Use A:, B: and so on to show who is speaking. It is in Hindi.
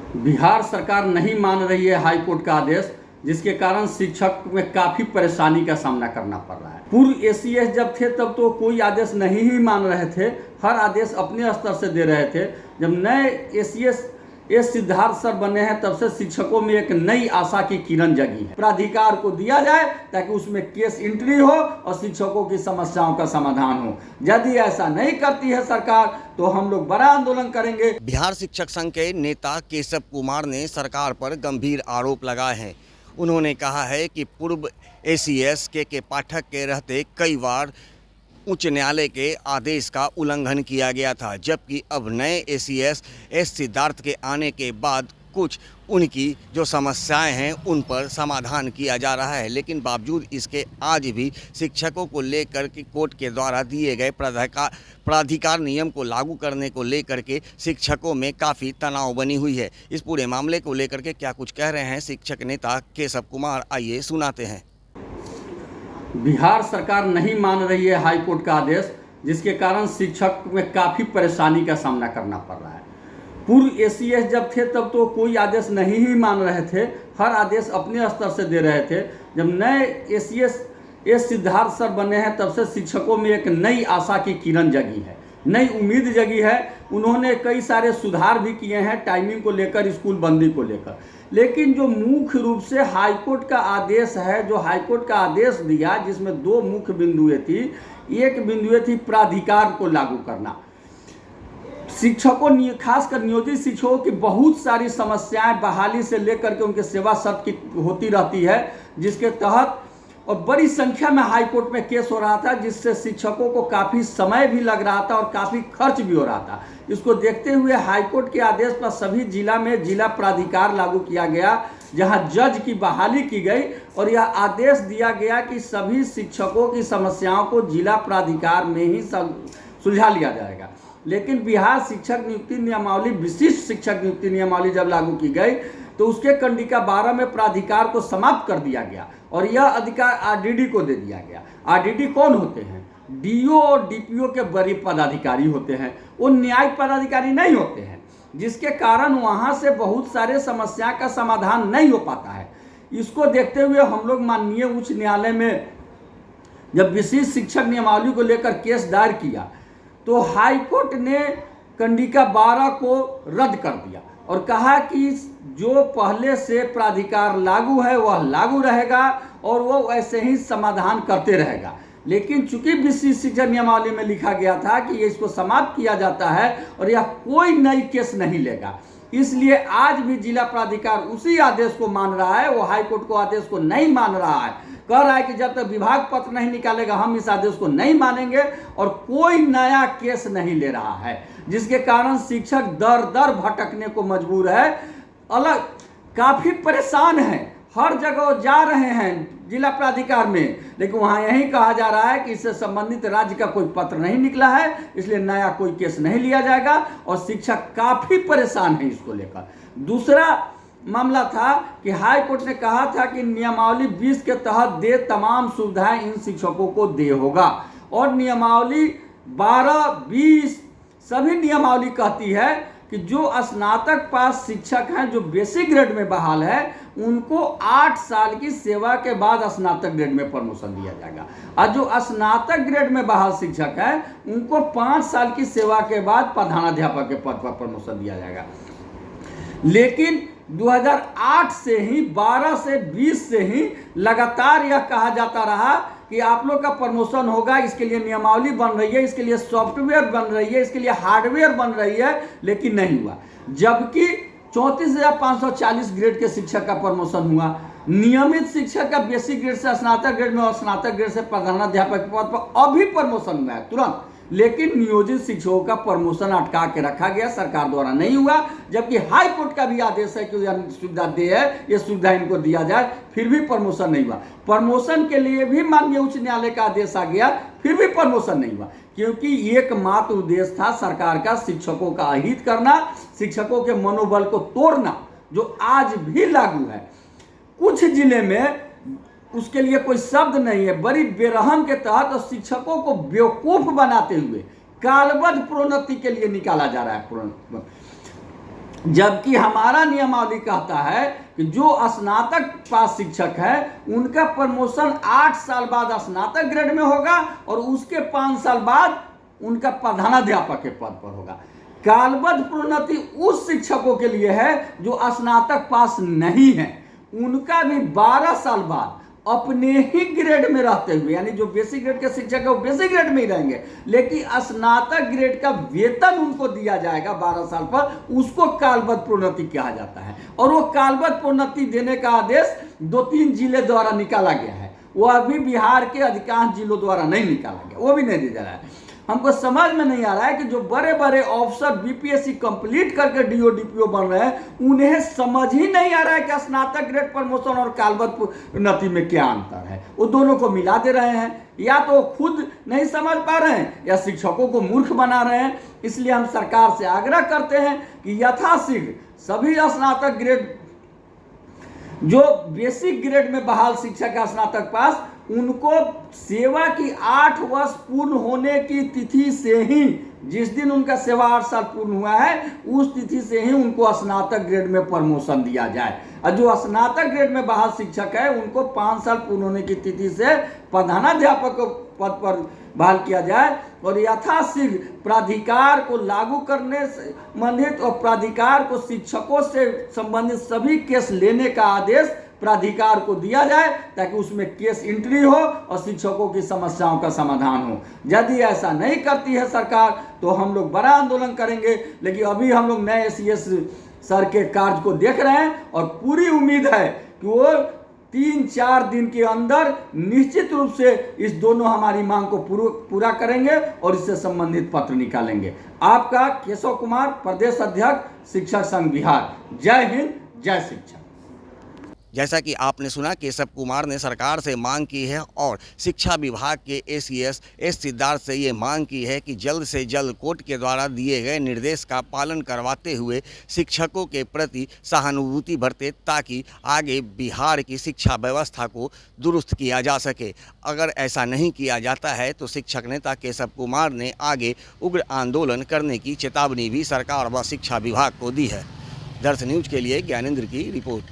A: बिहार सरकार नहीं मान रही है हाई कोर्ट का आदेश, जिसके कारण शिक्षक में काफ़ी परेशानी का सामना करना पड़ रहा है। पूर्व एसीएस जब थे तब तो कोई आदेश नहीं ही मान रहे थे, हर आदेश अपने स्तर से दे रहे थे। जब नए एसीएस सिद्धार्थ सर बने हैं तब से शिक्षकों में एक नई आशा की किरण जगी है। प्राधिकार को दिया जाए ताकि उसमें केस एंट्री हो और शिक्षकों की समस्याओं का समाधान हो। यदि ऐसा नहीं करती है सरकार तो हम लोग बड़ा आंदोलन करेंगे।
B: बिहार शिक्षक संघ के नेता केशव कुमार ने सरकार पर गंभीर आरोप लगाए हैं। उन्होंने कहा है कि पूर्व एसीएस के पाठक के रहते कई बार उच्च न्यायालय के आदेश का उल्लंघन किया गया था, जबकि अब नए एसीएस सिद्धार्थ के आने के बाद कुछ उनकी जो समस्याएं हैं उन पर समाधान किया जा रहा है। लेकिन बावजूद इसके आज भी शिक्षकों को लेकर के कोर्ट के द्वारा दिए गए प्राधिकार नियम को लागू करने को लेकर के शिक्षकों में काफ़ी तनाव बनी हुई है। इस पूरे मामले को लेकर के क्या कुछ कह रहे हैं शिक्षक नेता केशव कुमार, आइए सुनाते हैं।
A: बिहार सरकार नहीं मान रही है हाई कोर्ट का आदेश, जिसके कारण शिक्षक में काफ़ी परेशानी का सामना करना पड़ रहा है। पूर्व एसीएस जब थे तब तो कोई आदेश नहीं ही मान रहे थे, हर आदेश अपने स्तर से दे रहे थे। जब नए एसीएस सिद्धार्थ सर बने हैं तब से शिक्षकों में एक नई आशा की किरण जगी है, नई उम्मीद जगी है। उन्होंने कई सारे सुधार भी किए हैं टाइमिंग को लेकर, स्कूल बंदी को लेकर। लेकिन जो मुख्य रूप से हाईकोर्ट का आदेश है, जो हाईकोर्ट का आदेश दिया, जिसमें दो मुख्य बिंदुएं थी। एक बिंदुएं थी प्राधिकार को लागू करना। शिक्षकों, खासकर नियोजित शिक्षकों की बहुत सारी समस्याएं बहाली से लेकर के उनके सेवा शर्त की होती रहती है, जिसके तहत और बड़ी संख्या में हाई कोर्ट में केस हो रहा था, जिससे शिक्षकों को काफ़ी समय भी लग रहा था और काफ़ी खर्च भी हो रहा था। इसको देखते हुए हाई कोर्ट के आदेश पर सभी जिला में जिला प्राधिकार लागू किया गया, जहां जज की बहाली की गई और यह आदेश दिया गया कि सभी शिक्षकों की समस्याओं को जिला प्राधिकार में ही सुलझा लिया जाएगा। लेकिन बिहार शिक्षक नियुक्ति नियमावली, विशिष्ट शिक्षक नियुक्ति नियमावली जब लागू की गई तो उसके कंडिका 12 में प्राधिकार को समाप्त कर दिया गया और यह अधिकार आरडीडी को दे दिया गया। आरडीडी कौन होते हैं? डीओ और डीपीओ के बड़े पदाधिकारी होते हैं, वो न्यायिक पदाधिकारी नहीं होते हैं, जिसके कारण वहां से बहुत सारे समस्या का समाधान नहीं हो पाता है। इसको देखते हुए हम लोग माननीय उच्च न्यायालय में जब विशिष्ट शिक्षक नियमावली को लेकर केस दायर किया तो हाई कोर्ट ने कंडिका 12 को रद्द कर दिया और कहा कि जो पहले से प्राधिकार लागू है वह लागू रहेगा और वह ऐसे ही समाधान करते रहेगा। लेकिन चूंकि विशिष्ट शिक्षा नियमावली में लिखा गया था कि इसको समाप्त किया जाता है और यह कोई नई केस नहीं लेगा, इसलिए आज भी जिला प्राधिकार उसी आदेश को मान रहा है। वो हाई कोर्ट को आदेश को नहीं मान रहा है, कह रहा है कि जब तक विभाग पत्र नहीं निकालेगा हम इस आदेश को नहीं मानेंगे और कोई नया केस नहीं ले रहा है, जिसके कारण शिक्षक दर दर भटकने को मजबूर है, अलग काफ़ी परेशान है। हर जगह जा रहे हैं जिला प्राधिकार में, लेकिन वहाँ यही कहा जा रहा है कि इससे संबंधित राज्य का कोई पत्र नहीं निकला है, इसलिए नया कोई केस नहीं लिया जाएगा और शिक्षक काफ़ी परेशान है इसको लेकर। दूसरा मामला था कि हाई कोर्ट ने कहा था कि नियमावली 20 के तहत दे तमाम सुविधाएं इन शिक्षकों को दे होगा और नियमावली 12, 20 सभी नियमावली कहती है कि जो स्नातक पास शिक्षक हैं, जो बेसिक ग्रेड में बहाल है, उनको 8 साल की सेवा के बाद स्नातक ग्रेड में प्रमोशन दिया जाएगा और जो स्नातक ग्रेड में बहाल शिक्षक है उनको 5 साल की सेवा के बाद प्रधानाध्यापक के पद पर प्रमोशन दिया जाएगा। लेकिन 2008 से ही, 12 से 20 से ही लगातार यह कहा जाता रहा कि आप लोग का प्रमोशन होगा, इसके लिए नियमावली बन रही है, इसके लिए सॉफ्टवेयर बन रही है, इसके लिए हार्डवेयर बन रही है, लेकिन नहीं हुआ। जबकि 34,540 ग्रेड के शिक्षक का प्रमोशन हुआ, नियमित शिक्षक का बेसिक ग्रेड से स्नातक ग्रेड में और स्नातक ग्रेड से प्रधानाध्यापक पद पर अभी प्रमोशन हुआ है तुरंत। लेकिन नियोजित शिक्षकों का प्रमोशन अटका के रखा गया, सरकार द्वारा नहीं हुआ, जबकि हाई कोर्ट का भी आदेश है कि यह सुविधा दे है, ये सुविधा इनको दिया जाए, फिर भी प्रमोशन नहीं हुआ। प्रमोशन के लिए भी माननीय उच्च न्यायालय का आदेश आ गया, फिर भी प्रमोशन नहीं हुआ, क्योंकि एकमात्र उद्देश्य था सरकार का शिक्षकों का अहित करना, शिक्षकों के मनोबल को तोड़ना, जो आज भी लागू है। कुछ जिले में उसके लिए कोई शब्द नहीं है, बड़ी बेरहम के तहत और शिक्षकों को बेवकूफ बनाते हुए कालबद्ध प्रोन्नति के लिए निकाला जा रहा है जबकि हमारा नियमावली कहता है कि जो स्नातक पास शिक्षक है उनका प्रमोशन 8 साल बाद स्नातक ग्रेड में होगा और उसके 5 साल बाद उनका प्रधानाध्यापक के पद पर होगा। कालबद्ध प्रोन्नति उस शिक्षकों के लिए है जो स्नातक पास नहीं है, उनका भी 12 साल बाद अपने ही ग्रेड में रहते हुए, यानी जो बेसिक ग्रेड के शिक्षक है वो बेसिक ग्रेड में ही रहेंगे, लेकिन स्नातक ग्रेड का वेतन उनको दिया जाएगा 12 साल पर, उसको कालबद्ध प्रोन्नति कहा जाता है। और वो कालबद्ध प्रोन्नति देने का आदेश 2-3 जिले द्वारा निकाला गया है, वो अभी बिहार के अधिकांश जिलों द्वारा नहीं निकाला गया, वो भी नहीं दिया जा रहा है। हमको समझ में नहीं आ रहा है कि जो बड़े बड़े ऑफिसर बीपीएससी कंप्लीट करके डीओ डीपीओ बन रहे हैं उन्हें समझ ही नहीं आ रहा है कि स्नातक ग्रेड प्रमोशन और कालबद्ध प्रोन्नति में क्या अंतर है। वो दोनों को मिला दे रहे हैं, या तो खुद नहीं समझ पा रहे हैं या शिक्षकों को मूर्ख बना रहे हैं। इसलिए हम सरकार से आग्रह करते हैं कि यथाशीघ्र सभी स्नातक ग्रेड, जो बेसिक ग्रेड में बहाल शिक्षक है स्नातक पास, उनको सेवा की 8 वर्ष पूर्ण होने की तिथि से ही, जिस दिन उनका सेवा 8 साल पूर्ण हुआ है उस तिथि से ही उनको स्नातक ग्रेड में प्रमोशन दिया जाए। और जो स्नातक ग्रेड में बहाल शिक्षक है उनको 5 साल पूर्ण होने की तिथि से प्रधानाध्यापक पद पर बहाल किया जाए और यथाशीघ्र प्राधिकार को लागू करने से संबंधित और प्राधिकार को शिक्षकों से संबंधित सभी केस लेने का आदेश प्राधिकार को दिया जाए ताकि उसमें केस एंट्री हो और शिक्षकों की समस्याओं का समाधान हो। यदि ऐसा नहीं करती है सरकार तो हम लोग बड़ा आंदोलन करेंगे। लेकिन अभी हम लोग नए एसीएस सर के कार्य को देख रहे हैं और पूरी उम्मीद है कि वो 3-4 दिन के अंदर निश्चित रूप से इस दोनों हमारी मांग को पूरा करेंगे और इससे संबंधित पत्र निकालेंगे। आपका केशव कुमार, प्रदेश अध्यक्ष शिक्षक संघ बिहार। जय हिंद, जय शिक्षा।
B: जैसा कि आपने सुना, केशव कुमार ने सरकार से मांग की है और शिक्षा विभाग के एसीएस एस सिद्धार्थ से ये मांग की है कि जल्द से जल्द कोर्ट के द्वारा दिए गए निर्देश का पालन करवाते हुए शिक्षकों के प्रति सहानुभूति बरते ताकि आगे बिहार की शिक्षा व्यवस्था को दुरुस्त किया जा सके। अगर ऐसा नहीं किया जाता है तो शिक्षक नेता केशव कुमार ने आगे उग्र आंदोलन करने की चेतावनी भी सरकार व शिक्षा विभाग को दी है। दर्श न्यूज के लिए ज्ञानेंद्र की रिपोर्ट।